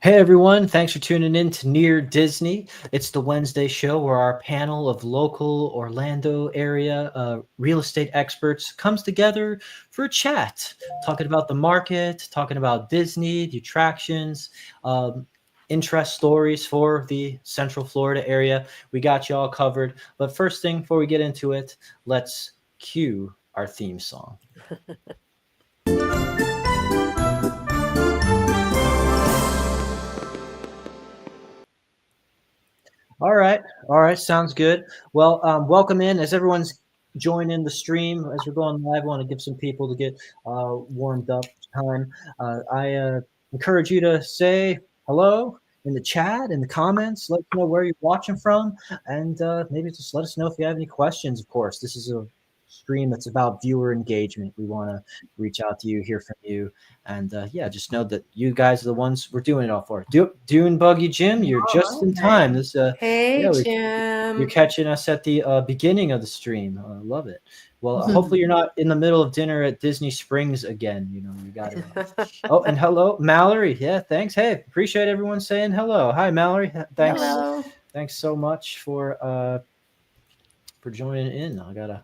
Hey everyone, thanks for tuning in to Near Disney. It's the Wednesday show where our panel of local Orlando area real estate experts comes together for a chat, talking about the market, talking about Disney, the attractions, um, interest stories for the Central Florida area. We got you all covered. But first thing, before we get into it, let's cue our theme song. All right, sounds good. Well, welcome in as everyone's joining the stream as we're going live. I want to give some people to get warmed up time. I encourage you to say hello in the chat, in the comments. Let us know where you're watching from, and maybe just let us know if you have any questions. Of course, this is a stream that's about viewer engagement. We want to reach out to you, hear from you, and yeah, just know that you guys are the ones we're doing it all for. Dune Buggy Jim, you're just in time. This Hey, yeah, you're Jim. catching us at the beginning of the stream. I love it. Well, hopefully you're not in the middle of dinner at Disney Springs again. You know, you got to. Oh, and hello, Mallory. Yeah, thanks. Hey, appreciate everyone saying hello. Hi, Mallory. Thanks. Hello. Thanks so much for joining in. I gotta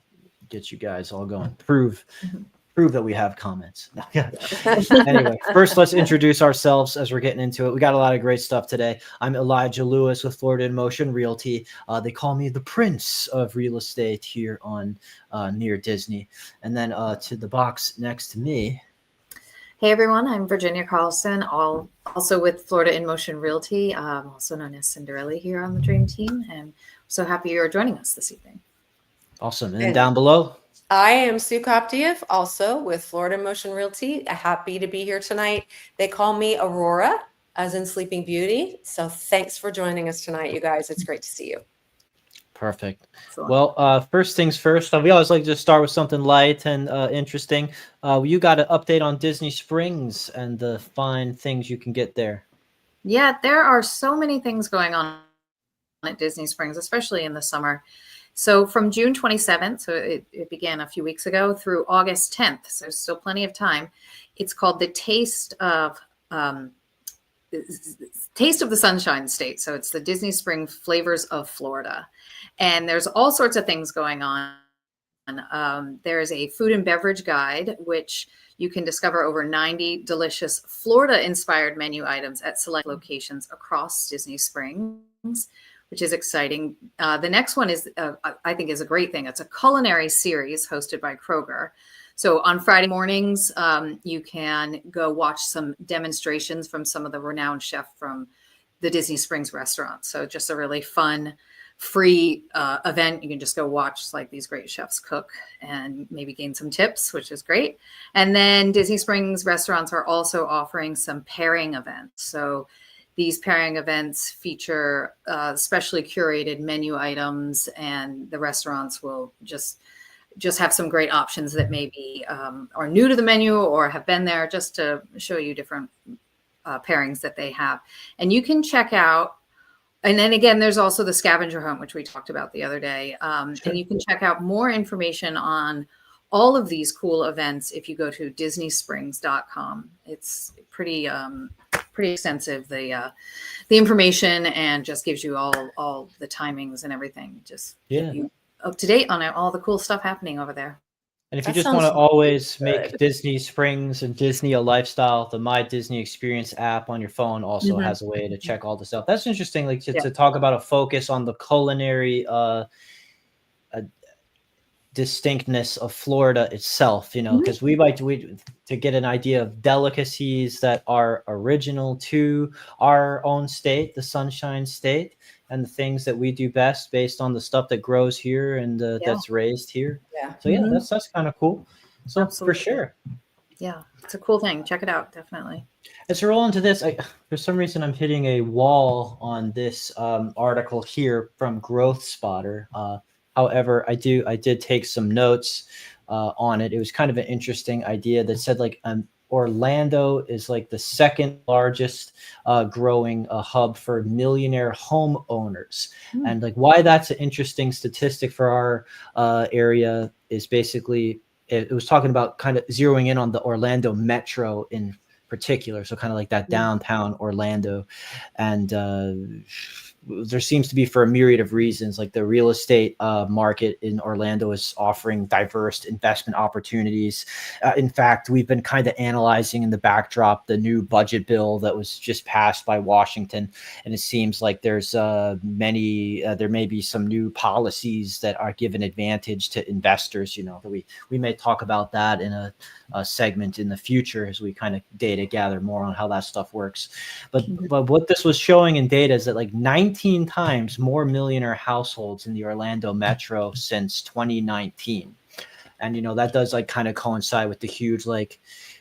get you guys all going. Prove that we have comments. Anyway, first let's introduce ourselves as we're getting into it. We got a lot of great stuff today. I'm Elijah Lewis with Florida in Motion Realty. They call me the Prince of Real Estate here on Near Disney. And then to the box next to me. Hey everyone, I'm Virginia Carlson, also with Florida in Motion Realty, also known as Cinderella here on the Dream Team. And I'm so happy you're joining us this evening. Awesome. And down below. I am Sue Koptiev, also with Florida Motion Realty. Happy to be here tonight. They call me Aurora, as in Sleeping Beauty. So thanks for joining us tonight, you guys. It's great to see you. Perfect. Well, first things first, we always like to start with something light and interesting. You got an update on Disney Springs and the fine things you can get there. Yeah, there are so many things going on at Disney Springs, especially in the summer. So from June 27th, so it began a few weeks ago, through August 10th, so still plenty of time. It's called the Taste of the Sunshine State. So it's the Disney Spring Flavors of Florida. And there's all sorts of things going on. There's a food and beverage guide, which you can discover over 90 delicious Florida-inspired menu items at select locations across Disney Springs, which is exciting. The next one is, I think, is a great thing. It's a culinary series hosted by Kroger. So on Friday mornings, you can go watch some demonstrations from some of the renowned chefs from the Disney Springs restaurant. So just a really fun, free event. You can just go watch like these great chefs cook and maybe gain some tips, which is great. And then Disney Springs restaurants are also offering some pairing events. So these pairing events feature specially curated menu items, and the restaurants will just have some great options that maybe are new to the menu or have been there, just to show you different pairings that they have. And you can check out, and then again, there's also the scavenger hunt, which we talked about the other day. Sure. And you can check out more information on all of these cool events if you go to disneysprings.com. It's pretty extensive, the information, and just gives you all the timings and everything. Just keep you up to date on all the cool stuff happening over there. And if you just want to always make Disney Springs and Disney a lifestyle, the My Disney Experience app on your phone also has a way to check all this out. That's interesting, like to talk about a focus on the culinary distinctness of Florida itself, you know, because we like to get an idea of delicacies that are original to our own state, the Sunshine State, and the things that we do best based on the stuff that grows here and that's raised here. Yeah. So yeah, that's kind of cool. So absolutely. For sure. Yeah, it's a cool thing. Check it out, definitely. As we roll into this, for some reason I'm hitting a wall on this article here from Growth Spotter. However, I did take some notes on it. It was kind of an interesting idea that said like Orlando is like the second largest growing hub for millionaire homeowners. And like why that's an interesting statistic for our area is basically it was talking about kind of zeroing in on the Orlando metro in particular. So kind of like that downtown Orlando. And there seems to be, for a myriad of reasons, like the real estate market in Orlando is offering diverse investment opportunities. In fact, we've been kind of analyzing in the backdrop the new budget bill that was just passed by Washington, and it seems like there's there may be some new policies that are giving advantage to investors. We may talk about that in a segment in the future as we kind of data gather more on how that stuff works. But what this was showing in data is that like 19 times more millionaire households in the Orlando metro since 2019. And that does like kind of coincide with the huge like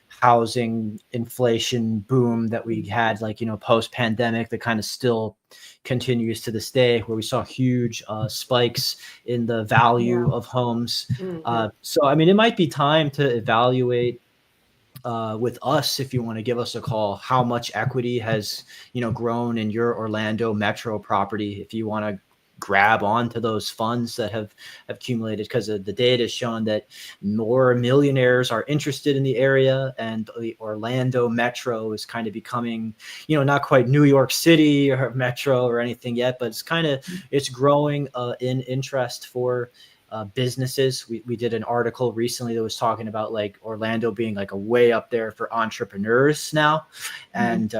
housing inflation boom that we had, like post pandemic, that kind of still continues to this day, where we saw huge spikes in the value of homes. So I mean, it might be time to evaluate with us, if you want to give us a call, how much equity has grown in your Orlando metro property, if you want to grab onto those funds that have accumulated, because the data has shown that more millionaires are interested in the area, and the Orlando metro is kind of becoming, not quite New York City or metro or anything yet, but it's growing in interest for businesses. We did an article recently that was talking about like Orlando being like a way up there for entrepreneurs now. And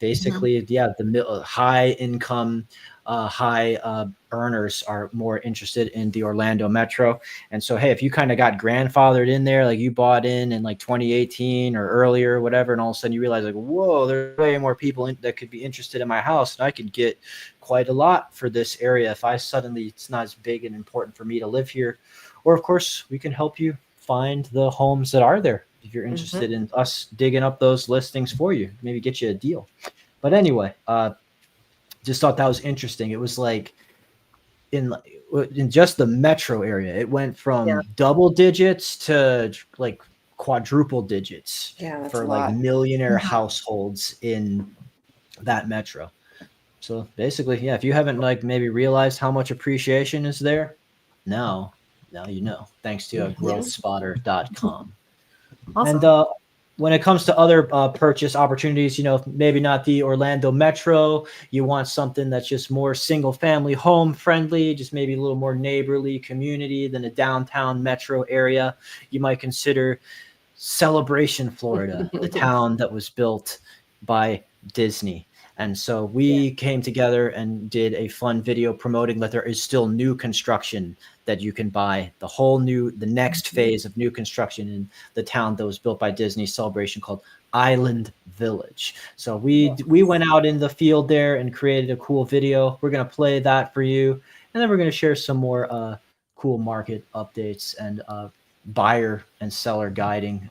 basically, the high income, high earners are more interested in the Orlando metro. And so, hey, if you kind of got grandfathered in there, like you bought in like 2018 or earlier, whatever, and all of a sudden you realize like, whoa, there's way more people that could be interested in my house, and I could get quite a lot for this area if it's not as big and important for me to live here. Or of course, we can help you find the homes that are there if you're interested in us digging up those listings for you, maybe get you a deal. But anyway, just thought that was interesting. It was like in just the metro area, it went from double digits to like quadruple digits for like millionaire households in that metro. So basically, if you haven't like maybe realized how much appreciation is there, now you know, thanks to growthspotter.com. Awesome. And when it comes to other purchase opportunities, maybe not the Orlando metro, you want something that's just more single family home friendly, just maybe a little more neighborly community than a downtown metro area, you might consider Celebration, Florida, the town that was built by Disney. And so we came together and did a fun video promoting that there is still new construction that you can buy, the next phase of new construction in the town that was built by Disney, Celebration, called Island Village. So we went out in the field there and created a cool video. We're going to play that for you. And then we're going to share some more cool market updates and buyer and seller guiding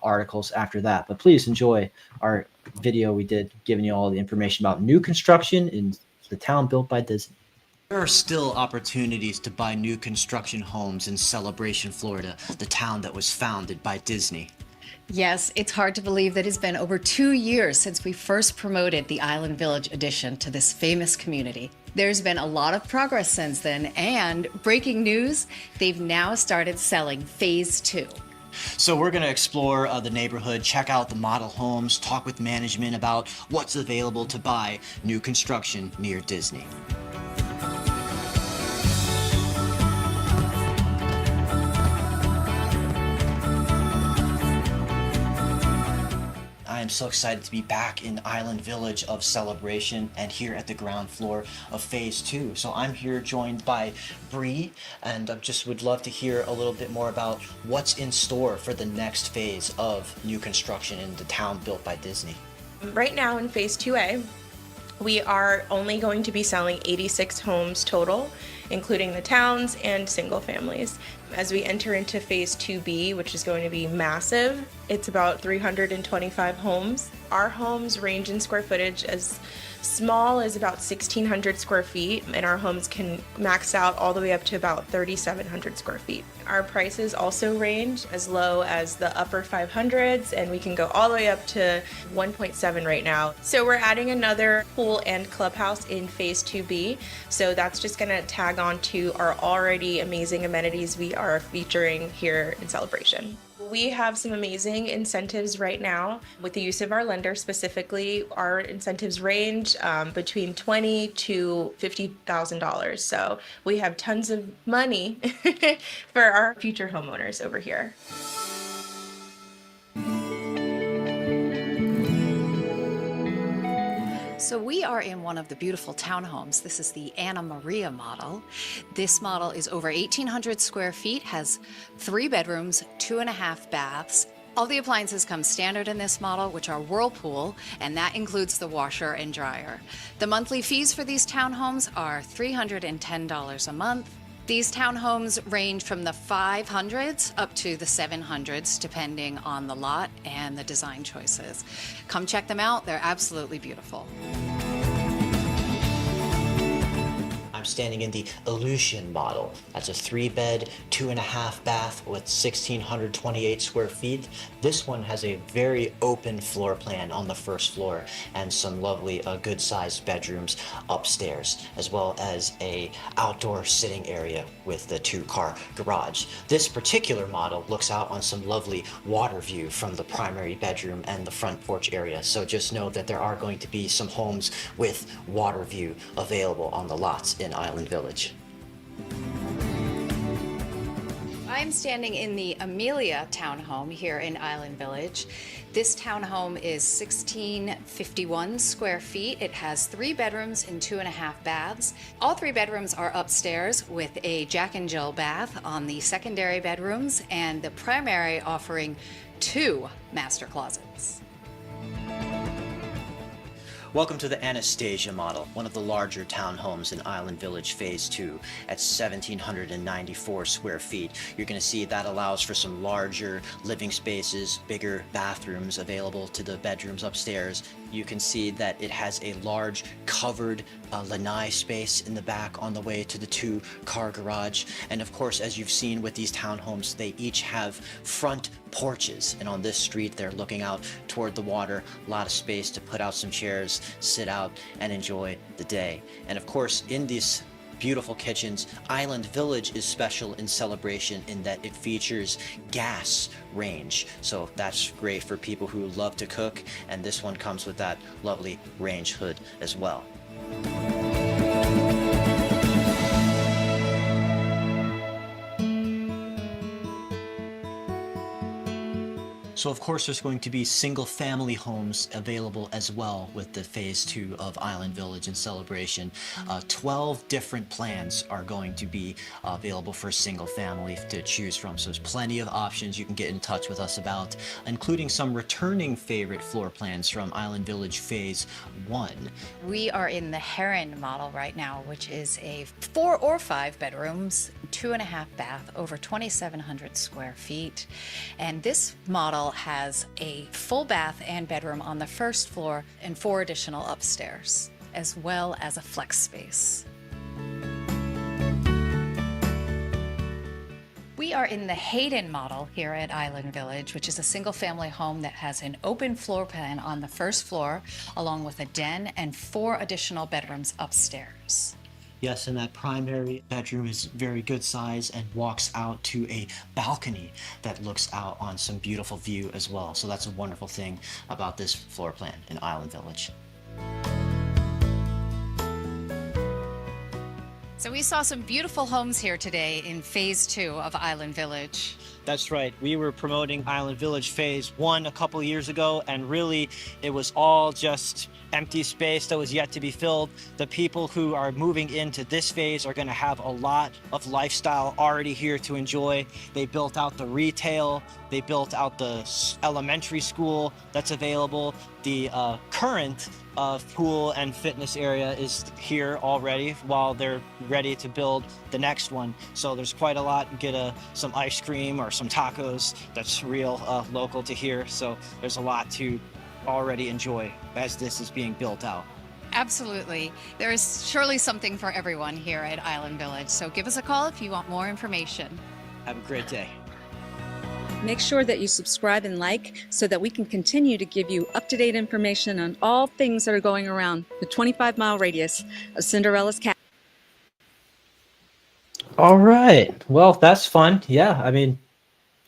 articles after that. But please enjoy our video we did giving you all the information about new construction in the town built by Disney. There are still opportunities to buy new construction homes in Celebration, Florida, the town that was founded by Disney. Yes, it's hard to believe that it's been over 2 years since we first promoted the Island Village addition to this famous community. There's been a lot of progress since then, and breaking news, they've now started selling Phase 2. So we're going to explore the neighborhood, check out the model homes, talk with management about what's available to buy new construction near Disney. I am so excited to be back in Island Village of Celebration and here at the ground floor of Phase 2. So I'm here joined by Bree, and I just would love to hear a little bit more about what's in store for the next phase of new construction in the town built by Disney. Right now in Phase 2A, we are only going to be selling 86 homes total, including the towns and single families. As we enter into Phase 2B, which is going to be massive, it's about 325 homes. Our homes range in square footage as small as about 1,600 square feet, and our homes can max out all the way up to about 3,700 square feet. Our prices also range as low as the upper 500s, and we can go all the way up to 1.7 right now. So we're adding another pool and clubhouse in Phase 2B, so that's just gonna tag on to our already amazing amenities we are featuring here in Celebration. We have some amazing incentives right now with the use of our lender. Specifically, our incentives range between $20,000 to $50,000. So we have tons of money for our future homeowners over here. So we are in one of the beautiful townhomes. This is the Anna Maria model. This model is over 1,800 square feet, has 3 bedrooms, 2.5 baths. All the appliances come standard in this model, which are Whirlpool, and that includes the washer and dryer. The monthly fees for these townhomes are $310 a month. These townhomes range from the 500s up to the 700s, depending on the lot and the design choices. Come check them out. They're absolutely beautiful. I'm standing in the Illusion model. That's a 3-bed, 2.5 bath with 1,628 square feet. This one has a very open floor plan on the first floor and some lovely good-sized bedrooms upstairs, as well as a outdoor sitting area with the 2-car garage. This particular model looks out on some lovely water view from the primary bedroom and the front porch area. So just know that there are going to be some homes with water view available on the lots in Island Village. I'm standing in the Amelia townhome here in Island Village. This townhome is 1,651 square feet. It has 3 bedrooms and 2.5 baths. All 3 bedrooms are upstairs with a Jack and Jill bath on the secondary bedrooms, and the primary offering 2 master closets. Welcome to the Anastasia model, one of the larger townhomes in Island Village Phase 2 at 1,794 square feet. You're going to see that allows for some larger living spaces, bigger bathrooms available to the bedrooms upstairs. You can see that it has a large covered lanai space in the back on the way to the 2-car garage. And of course, as you've seen with these townhomes, they each have front porches. And on this street, they're looking out toward the water, a lot of space to put out some chairs, sit out and enjoy the day. And of course, in these beautiful kitchens, Island Village is special in celebration in that it features gas range. So that's great for people who love to cook, and this one comes with that lovely range hood as well. So of course there's going to be single family homes available as well with the Phase 2 of Island Village in celebration. 12 different plans are going to be available for a single family to choose from. So there's plenty of options you can get in touch with us about, including some returning favorite floor plans from Island Village Phase 1. We are in the Heron model right now, which is a 4 or 5 bedrooms, 2.5 bath, over 2,700 square feet. And this model has a full bath and bedroom on the first floor and 4 additional upstairs, as well as a flex space. We are in the Hayden model here at Island Village, which is a single family home that has an open floor plan on the first floor, along with a den and 4 additional bedrooms upstairs. Yes, and that primary bedroom is very good size and walks out to a balcony that looks out on some beautiful view as well. So that's a wonderful thing about this floor plan in Island Village. So we saw some beautiful homes here today in Phase 2 of Island Village. That's right. We were promoting Island Village Phase 1 a couple years ago, and really it was all just empty space that was yet to be filled. The people who are moving into this phase are going to have a lot of lifestyle already here to enjoy. They built out the retail, they built out the elementary school that's available. The current pool and fitness area is here already while they're ready to build the next one. So there's quite a lot. Get some ice cream or some tacos that's real local to here. So there's a lot to already enjoy as this is being built out. Absolutely. There is surely something for everyone here at Island Village. So give us a call if you want more information. Have a great day. Make sure that you subscribe and like so that we can continue to give you up-to-date information on all things that are going around the 25-mile radius of Cinderella's Castle. All right. Well, that's fun. Yeah. I mean,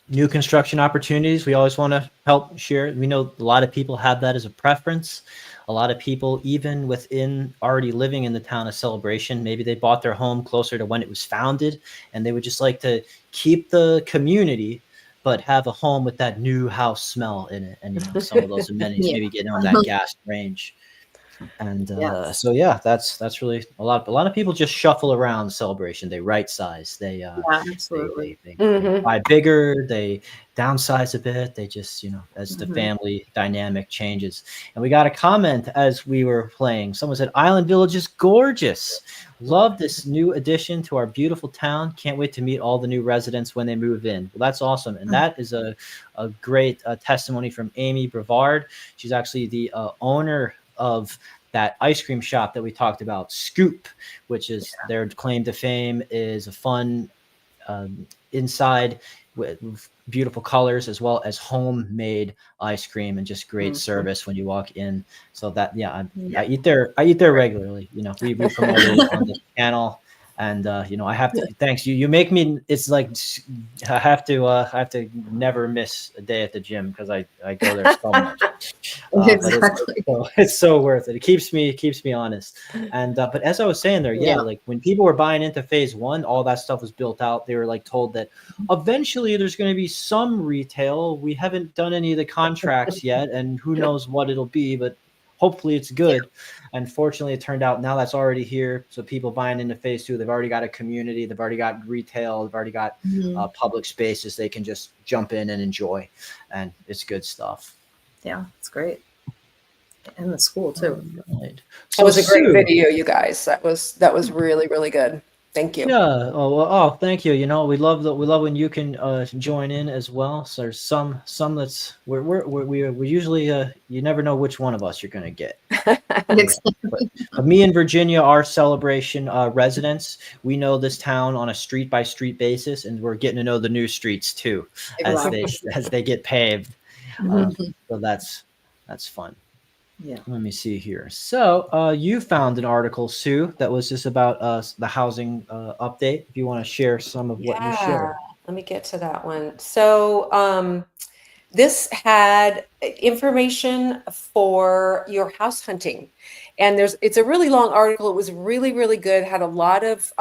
new construction opportunities. We always want to help share. We know a lot of people have that as a preference. A lot of people, even within already living in the town of Celebration, maybe they bought their home closer to when it was founded, and they would just like to keep the community, but have a home with that new house smell in it, and some of those amenities, Yeah. maybe getting on that gas range. And Yes. so yeah, that's really a lot of people just shuffle around Celebration. They right size, Yeah, absolutely. they buy bigger, they downsize a bit, they just as the Mhm. family dynamic changes. And we got a comment as we were playing. Someone said Island Village is gorgeous. Love this new addition to our beautiful town. Can't wait to meet all the new residents when they move in. Well, that's awesome. And that is a great testimony from Amy Brevard. She's actually the owner of that ice cream shop that we talked about, Scoop, which is their claim to fame, is a fun inside with beautiful colors, as well as homemade ice cream and just great Mhm. service when you walk in. So that Yeah. I eat there. I eat there regularly. We promote it on the channel, and I have to. Thanks you. You make me. It's like I have to never miss a day at the gym because I go there so much. But Exactly. it's so worth it. It keeps me honest. And but as I was saying there, yeah, Yeah. like when people were buying into phase one, all that stuff was built out. They were like told that eventually there's going to be some retail. We haven't done any of the contracts yet, and who knows what it'll be, but hopefully it's Yeah. good. Unfortunately, it turned out now that's already here. So people buying into phase two, they've already got a community, they've already got retail, they've already got Mhm. public spaces they can just jump in and enjoy, and it's good stuff. Yeah, it's great. And the school too. Right. That So was a great Sue, video, you guys. That was really, really good. Thank you. yeah. Oh, well, thank you. We love when you can join in as well. So there's some that's we usually you never know which one of us you're gonna get. But me and Virginia are Celebration residents. We know this town on a street by street basis, and we're getting to know the new streets too Exactly. as they get paved. Mhm. So that's fun. Yeah. Let me see here. So, you found an article, Sue, that was just about the housing update. If you want to share some of what you Yeah, shared. let me get to that one. So, this had information for your house hunting. And it's a really long article. It was really, really good, had a lot of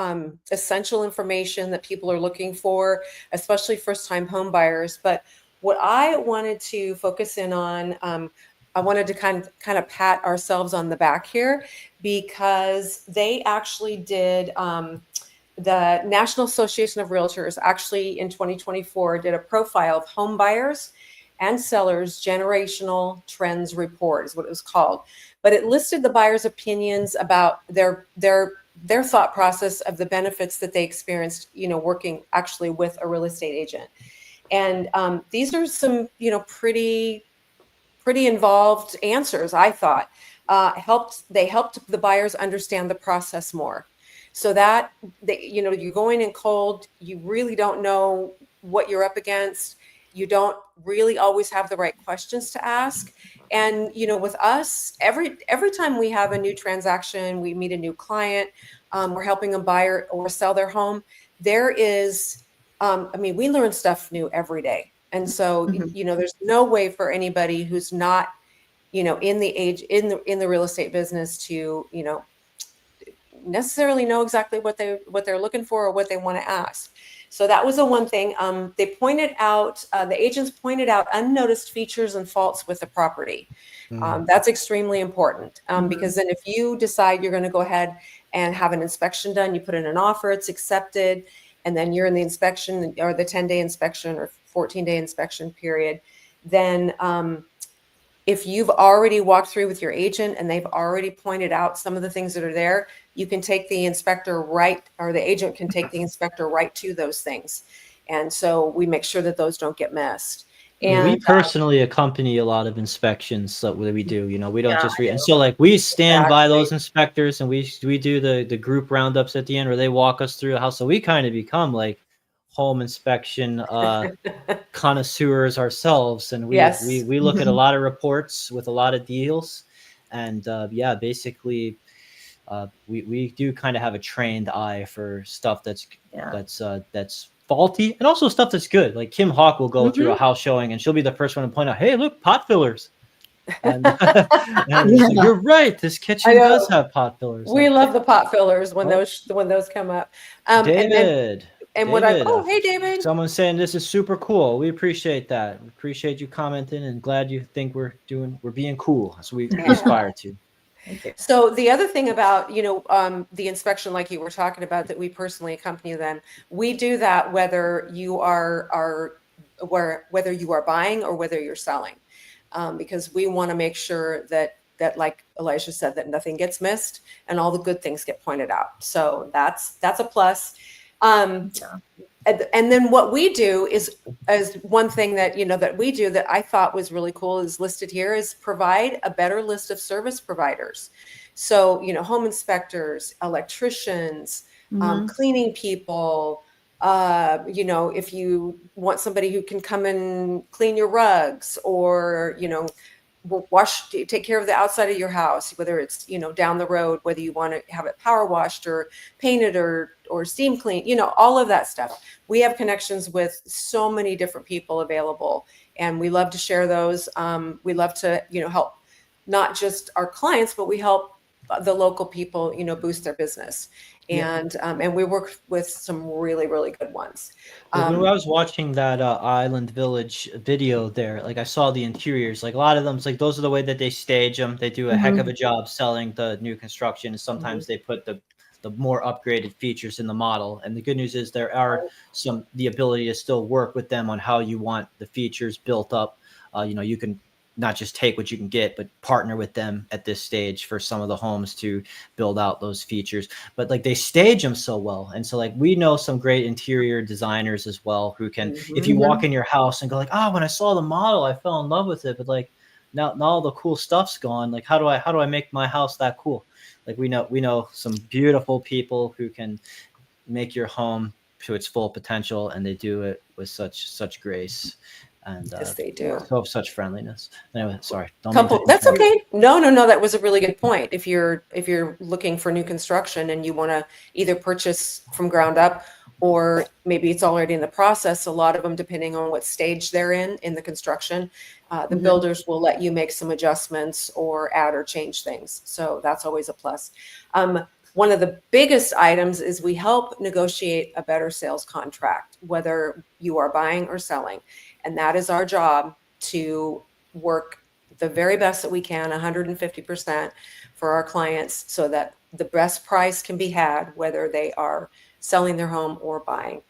essential information that people are looking for, especially first-time home buyers. But what I wanted to focus in on, I wanted to kind of pat ourselves on the back here because they actually did the National Association of Realtors actually in 2024 did a profile of home buyers and sellers generational trends report is what it was called. But it listed the buyers' opinions about their thought process of the benefits that they experienced, working actually with a real estate agent. And these are some, pretty involved answers, I thought. They helped the buyers understand the process more. So that you're going in cold, you really don't know what you're up against. You don't really always have the right questions to ask. And with us, every time we have a new transaction, we meet a new client, we're helping a buyer or sell their home. There is, we learn stuff new every day. And so, Mhm. there's no way for anybody who's not, in the real estate business to, necessarily know exactly what they're looking for or what they want to ask. So that was the one thing. The agents pointed out unnoticed features and faults with the property. That's extremely important because Mhm. then if you decide you're going to go ahead and have an inspection done, you put in an offer, it's accepted, and then you're in the inspection or the 10-day inspection or 14-day inspection period, then if you've already walked through with your agent and they've already pointed out some of the things that are there, you can take the inspector right, or the agent can take the inspector right to those things. And so we make sure that those don't get missed. Yeah, we And personally accompany a lot of inspections that we do. We don't Yeah, just I read, and do. so like we stand by exactly. those inspectors, and we do the group roundups at the end where they walk us through the house. So we kind of become like home inspection connoisseurs ourselves, and Yes. we look at a Mhm. lot of reports with a lot of deals, and yeah, basically we do kind of have a trained eye for stuff Yeah. that's faulty and also stuff that's good. Like Kim Hawk will go through a house showing and she'll be the first one to point out, hey, look, pot fillers. And, and Yeah. like, you're right. This kitchen does have pot fillers. We Like, love the pot fillers when Oh. those come up. David. What I David, hey David. someone's saying this is super cool. We appreciate that. We appreciate you commenting and glad you think we're being cool as we aspire to. Thank you. So the other thing about, the inspection, like you were talking about, that we personally accompany them, we do that whether you are whether you are buying or whether you're selling, because we want to make sure that like Elijah said, that nothing gets missed and all the good things get pointed out. So that's a plus. And then what we do is one thing that, that we do that I thought was really cool is listed here is provide a better list of service providers. So, home inspectors, electricians, cleaning people, if you want somebody who can come and clean your rugs or, take care of the outside of your house, whether it's, down the road, whether you want to have it power washed or painted or steam clean, all of that stuff. We have connections with so many different people available, and we love to share those. We love to, help not just our clients, but we help the local people, boost their business. And we work with some really, really good ones. When I was watching that Island Village video there, like I saw the interiors, like a lot of them, it's like those are the way that they stage them. They do a heck of a job selling the new construction. And sometimes they put the more upgraded features in the model. And the good news is there are the ability to still work with them on how you want the features built up. You can not just take what you can get, but partner with them at this stage for some of the homes to build out those features. But like they stage them so well. And so like we know some great interior designers as well who can, if you walk in your house and go like, when I saw the model, I fell in love with it. But like now all the cool stuff's gone. Like how do I make my house that cool? Like we know some beautiful people who can make your home to its full potential, and they do it with such grace. And yes, they do. So such friendliness. Anyway, sorry. That's okay. No. That was a really good point. If you're looking for new construction and you want to either purchase from ground up, or maybe it's already in the process, a lot of them, depending on what stage they're in the construction, the builders will let you make some adjustments or add or change things. So that's always a plus. One of the biggest items is we help negotiate a better sales contract, whether you are buying or selling. And that is our job, to work the very best that we can, 150% for our clients, so that the best price can be had, whether they are selling their home or buying.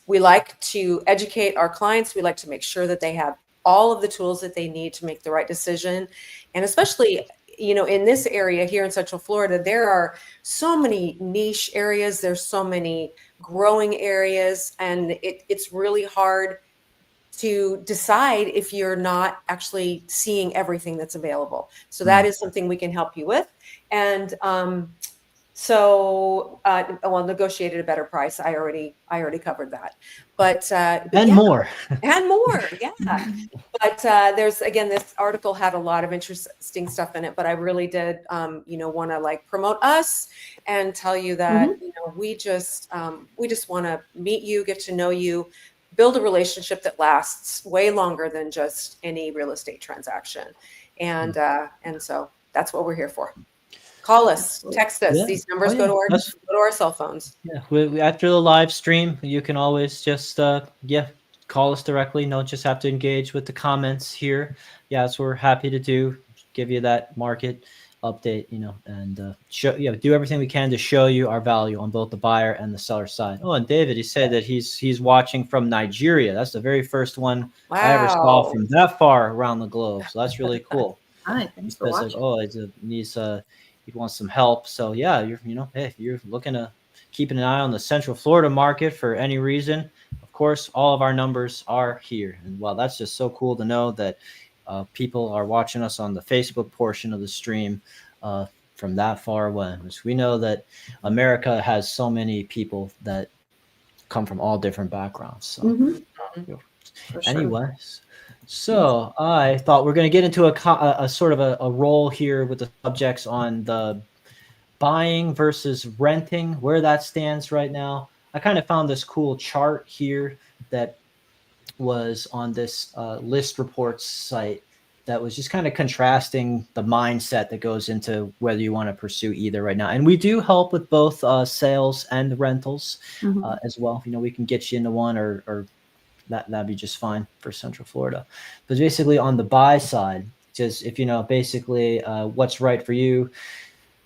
We like to educate our clients. We like to make sure that they have all of the tools that they need to make the right decision. And especially, in this area here in Central Florida, there are so many niche areas. There's so many growing areas, and it's really hard to decide if you're not actually seeing everything that's available. So that is something we can help you with. And negotiated a better price. I already covered that, but more. Yeah. But there's, again, this article had a lot of interesting stuff in it, but I really did, want to like promote us and tell you that, we just want to meet you, get to know you, build a relationship that lasts way longer than just any real estate transaction. And so that's what we're here for. Call us, text us. Yeah. These numbers go to our cell phones. Yeah. We, after the live stream, you can always just, call us directly. Don't just have to engage with the comments here. Yeah, that's what we're happy to do. Give you that market update, and do everything we can to show you our value on both the buyer and the seller side. Oh, and David, he said that he's watching from Nigeria. That's the very first one I ever saw from that far around the globe. So that's really cool. Hi, thanks for watching. He wants some help. So yeah, if you're looking to keeping an eye on the Central Florida market for any reason, of course, all of our numbers are here. And well, that's just so cool to know that people are watching us on the Facebook portion of the stream from that far away. Which we know that America has so many people that come from all different backgrounds. So, anyways. So I thought we're going to get into a sort of a role here with the subjects on the buying versus renting, where that stands right now. I kind of found this cool chart here that was on this list reports site that was just kind of contrasting the mindset that goes into whether you want to pursue either right now. And we do help with both sales and rentals as well. We can get you into one, or that'd be just fine for Central Florida. But basically on the buy side, just if basically what's right for you,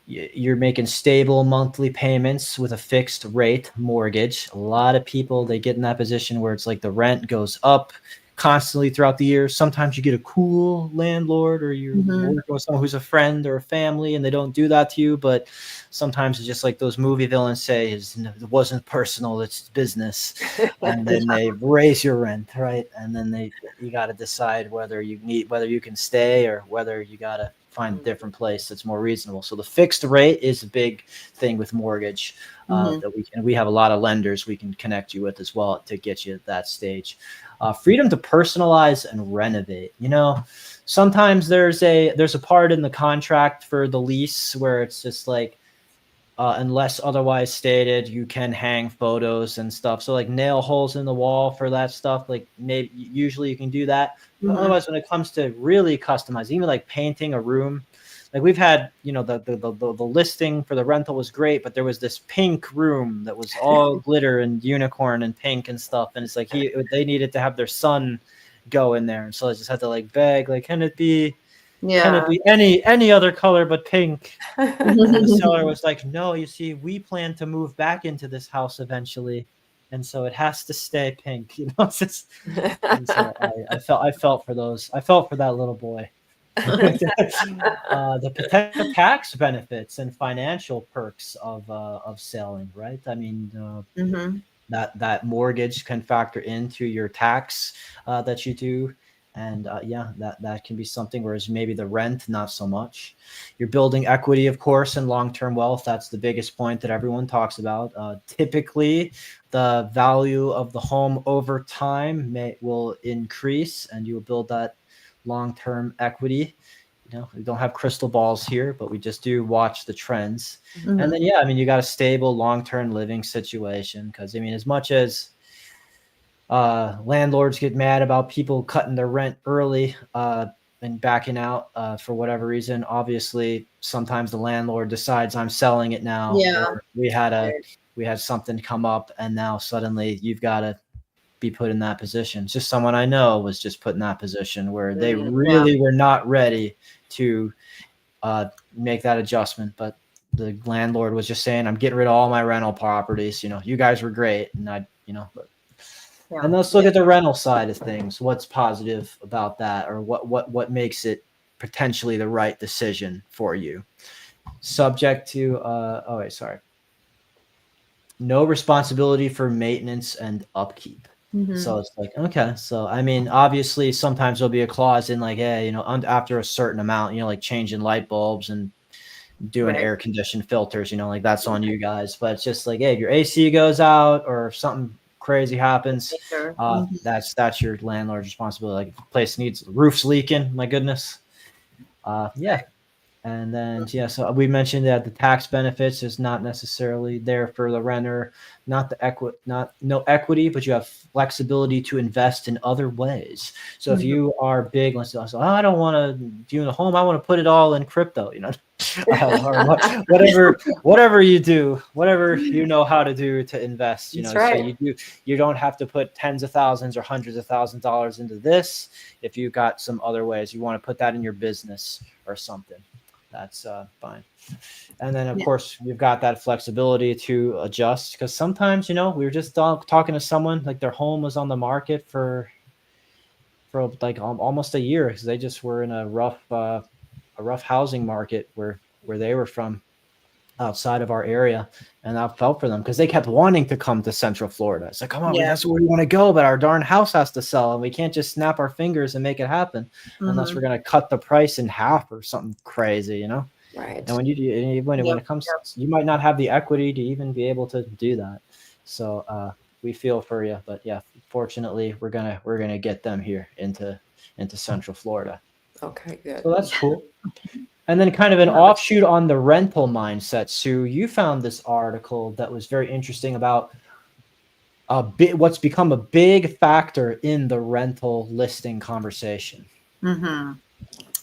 you're making stable monthly payments with a fixed rate mortgage. A lot of people, they get in that position where it's like the rent goes up constantly throughout the year. Sometimes you get a cool landlord, or you're working with someone who's a friend or a family and they don't do that to you. But sometimes it's just like those movie villains say, it wasn't personal, it's business. And then they raise your rent, right? And then you got to decide whether you can stay, or whether you got to find a different place that's more reasonable. So the fixed rate is a big thing with mortgage that we have a lot of lenders we can connect you with as well to get you at that stage. Freedom to personalize and renovate. Sometimes there's a part in the contract for the lease where it's just like, unless otherwise stated, you can hang photos and stuff. So like nail holes in the wall for that stuff, like maybe usually you can do that. But otherwise, when it comes to really customizing, even like painting a room, like we've had, the listing for the rental was great, but there was this pink room that was all glitter and unicorn and pink and stuff. And it's like they needed to have their son go in there. And so I just had to like beg, like, can it be any other color but pink? And the seller was like, no, you see, we plan to move back into this house eventually, and so it has to stay pink. It's just, and so I felt for those. I felt for that little boy. The potential tax benefits and financial perks of selling, right? I mean, that mortgage can factor into your tax that you do. And that can be something, whereas maybe the rent, not so much. You're building equity, of course, and long-term wealth. That's the biggest point that everyone talks about. Typically, the value of the home over time will increase, and you will build that long-term equity. We don't have crystal balls here, but we just do watch the trends. And then, you got a stable long-term living situation, because, as much as landlords get mad about people cutting their rent early and backing out for whatever reason, obviously sometimes the landlord decides, I'm selling it now. Or we had something come up, and now suddenly you've got to be put in that position. It's just someone I know was just put in that position where they really were not ready to make that adjustment. But the landlord was just saying, I'm getting rid of all my rental properties. You guys were great. And and let's look at the rental side of things. What's positive about that, or what makes it potentially the right decision for you? Subject to no responsibility for maintenance and upkeep. So it's like, okay, so obviously sometimes there'll be a clause in like, hey, after a certain amount, like changing light bulbs and doing air conditioned filters, like that's on you guys. But it's just like, hey, if your AC goes out or if something crazy happens, that's your landlord's responsibility. Like if the place needs roofs leaking, my goodness. And then so we mentioned that the tax benefits is not necessarily there for the renter, no equity, but you have flexibility to invest in other ways. So if you are big, let's say, I don't want to do the home, I want to put it all in crypto, whatever you do, whatever you know how to do to invest, so you don't have to put tens of thousands or hundreds of thousands of dollars into this. If you've got some other ways you want to put that in your business or something, that's fine. And then of course you've got that flexibility to adjust, because sometimes we were just talking to someone, like their home was on the market for like almost a year, because they just were in a rough housing market where they were from, outside of our area. And I felt for them, because they kept wanting to come to Central Florida. It's like, come on, that's where we want to go, but our darn house has to sell, and we can't just snap our fingers and make it happen unless we're going to cut the price in half or something crazy, Right. And when it comes, you might not have the equity to even be able to do that. So we feel for you, but fortunately we're gonna get them here into Central Florida. Okay, good. So that's cool. And then kind of an offshoot on the rental mindset, Sue, you found this article that was very interesting about what's become a big factor in the rental listing conversation. Mm-hmm.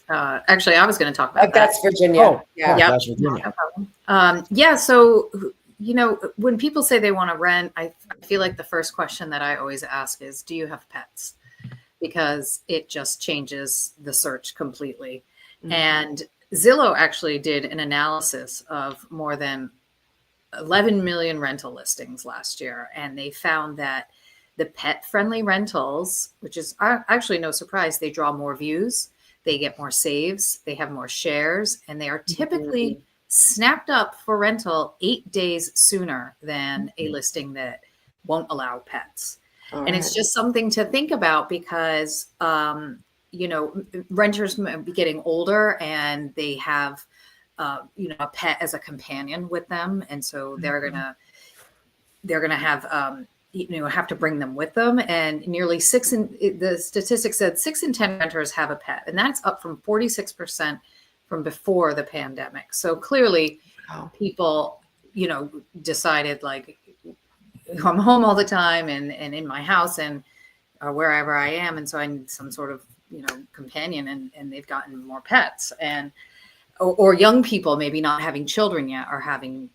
Actually, I was going to talk about that. That's Virginia. Yep. That's Virginia. No problem. Yeah. So, when people say they want to rent, I feel like the first question that I always ask is, do you have pets? Because it just changes the search completely. Mhm. And Zillow actually did an analysis of more than 11 million rental listings last year. And they found that the pet friendly rentals, which is actually no surprise, they draw more views, they get more saves, they have more shares, and they are typically snapped up for rental 8 days sooner than a listing that won't allow pets. And it's just something to think about because, renters might be getting older and they have, a pet as a companion with them. And so they're gonna have to bring them with them. And nearly the statistics said 6 in 10 renters have a pet, and that's up from 46% from before the pandemic. So clearly, people, decided like, I'm home all the time and in my house and or wherever I am, and so I need some sort of companion, and they've gotten more pets, and or young people maybe not having children yet are having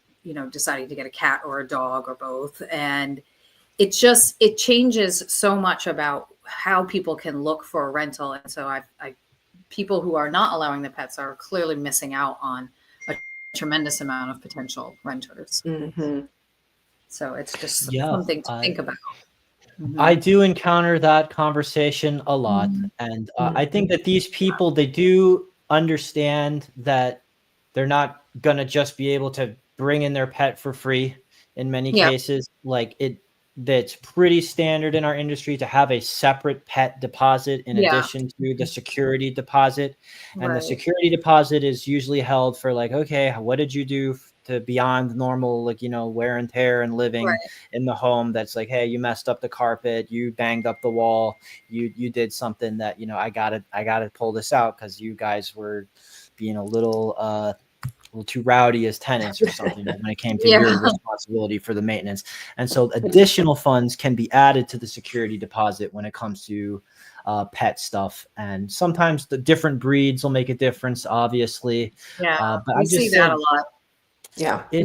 deciding to get a cat or a dog or both. And it changes so much about how people can look for a rental. And so people who are not allowing the pets are clearly missing out on a tremendous amount of potential renters. Mm-hmm. So it's just something to think about. I do encounter that conversation a lot. And I think that these people, they do understand that they're not going to just be able to bring in their pet for free in many cases. Like that's pretty standard in our industry to have a separate pet deposit in addition to the security deposit. And the security deposit is usually held for like, okay, what did you do to beyond normal, like, wear and tear and living in the home? That's like, hey, you messed up the carpet, you banged up the wall, you did something that, I gotta pull this out because you guys were being a little too rowdy as tenants or something when it came to your responsibility for the maintenance. And so additional funds can be added to the security deposit when it comes to pet stuff. And sometimes the different breeds will make a difference, obviously. But I see that a lot.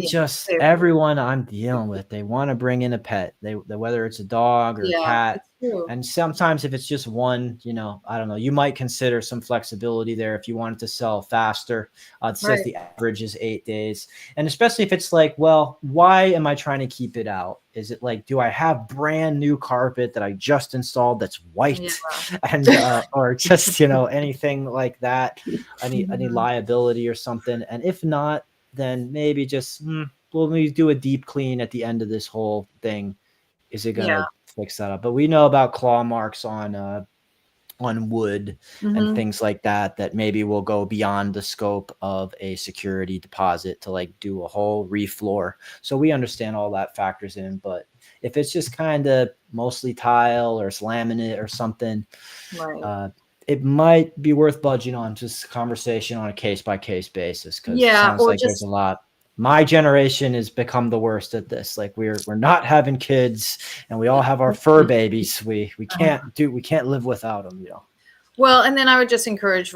Just everyone I'm dealing with, they want to bring in a pet. They whether it's a dog or a cat. And sometimes if it's just one, I don't know, you might consider some flexibility there if you wanted to sell faster. It says the average is 8 days. And especially if it's like, well, why am I trying to keep it out? Is it like, do I have brand new carpet that I just installed that's white and or just, anything like that? Any liability or something? And if not, then maybe just we'll maybe do a deep clean at the end of this whole thing. Is it gonna fix that up? But we know about claw marks on wood and things like that maybe will go beyond the scope of a security deposit to like do a whole refloor. So we understand all that factors in. But if it's just kind of mostly tile or laminate or something, it might be worth budging on just conversation on a case-by-case basis, because it sounds like there's a lot. My generation has become the worst at this. Like we're not having kids, and we all have our fur babies. We can't live without them. Well, and then I would just encourage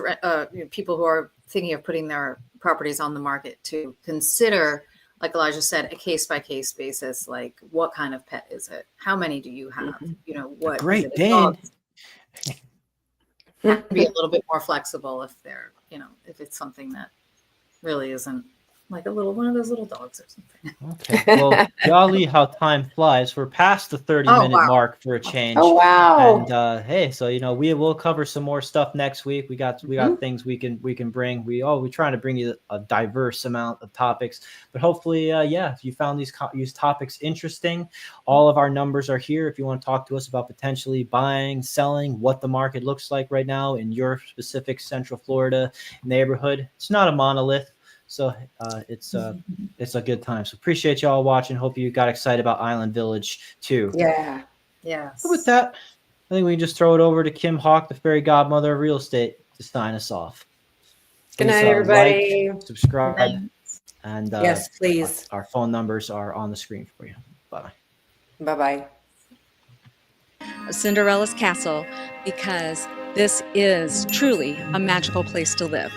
people who are thinking of putting their properties on the market to consider, like Elijah said, a case-by-case basis. Like, what kind of pet is it? How many do you have? What Great Dane. Be a little bit more flexible if they're, if it's something that really isn't like one of those little dogs or something. Okay. Well, golly, how time flies. We're past the 30-minute mark for a change. Oh, wow. And hey, so we will cover some more stuff next week. We got things we can bring. We're trying to bring you a diverse amount of topics. But hopefully, if you found these topics interesting, all of our numbers are here. If you want to talk to us about potentially buying, selling, what the market looks like right now in your specific Central Florida neighborhood. It's not a monolith. So it's a good time. So appreciate y'all watching. Hope you got excited about Island Village too. Yeah. Yes. With that, I think we can just throw it over to Kim Hawk, the fairy godmother of real estate, to sign us off. Good night, everybody. Like, subscribe, and yes, please. Our phone numbers are on the screen for you. Bye. Bye-bye. of Cinderella's castle because this is truly a magical place to live.